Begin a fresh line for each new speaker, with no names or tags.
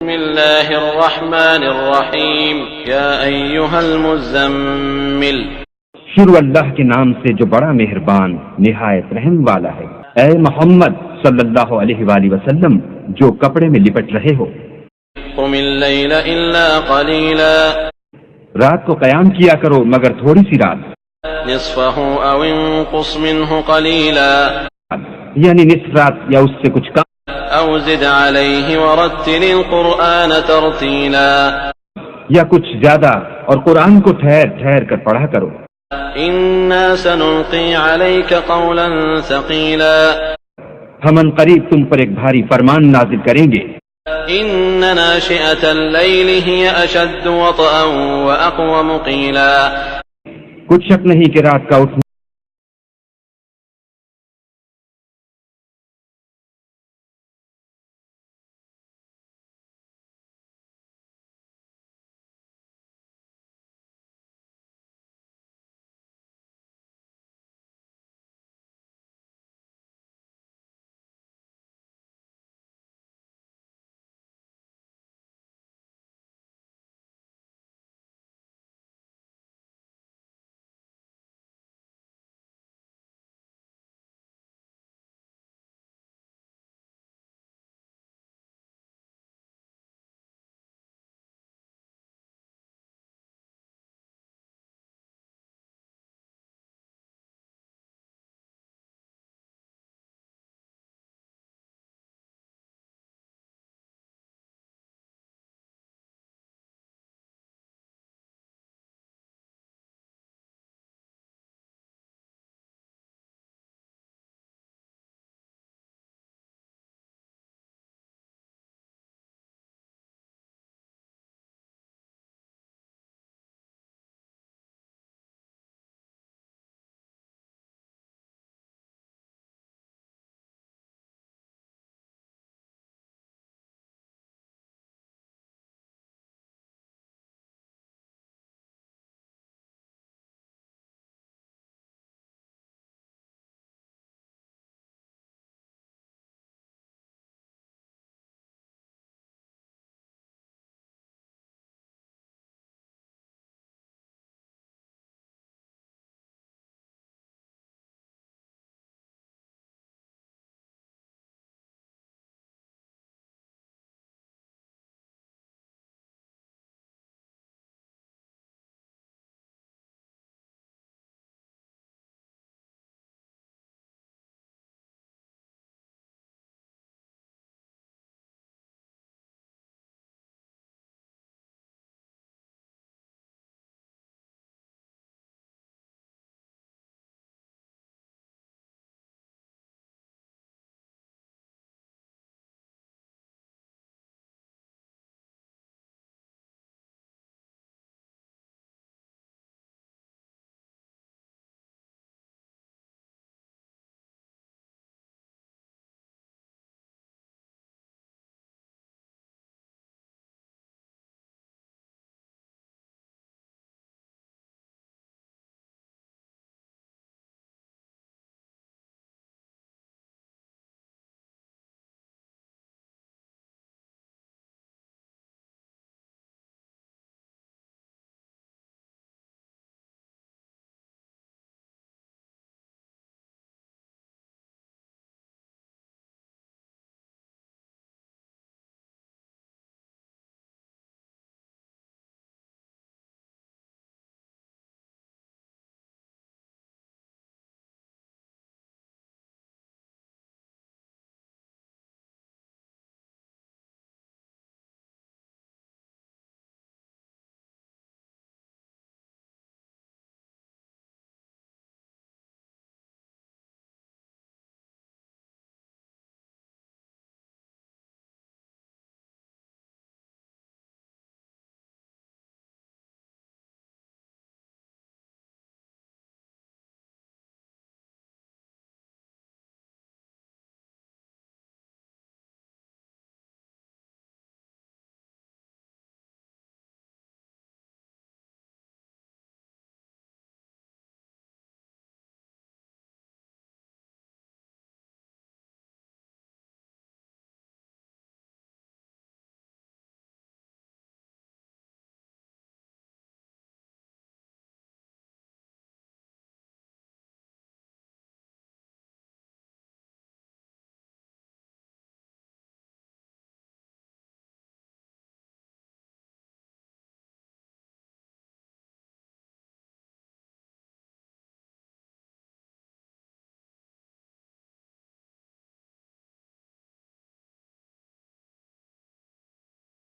بسم اللہ الرحمن الرحیم یا ایہا المزمل۔
شروع اللہ کے نام سے جو بڑا مہربان نہایت رحم والا ہے۔ اے محمد صلی اللہ علیہ وآلہ وسلم جو کپڑے میں لپٹ رہے ہو،
قم اللیل الا قلیلا،
رات کو قیام کیا کرو مگر تھوڑی سی رات،
نصفہ او انقص منہ قلیلا،
یعنی نصف رات یا اس سے کچھ کم،
او زد علیہ ورتل القرآن ترتیلا،
یا کچھ زیادہ اور قرآن کو ٹھہر ٹھہر کر پڑھا کرو۔
انا سنلقی علیک قولا ثقیلا،
ہم ان قریب تم پر ایک بھاری فرمان نازل کریں گے۔
ان ناشئة اللیل ہی اشد وطئا واقوم قیلا،
کچھ شک نہیں کہ رات کا اٹھنا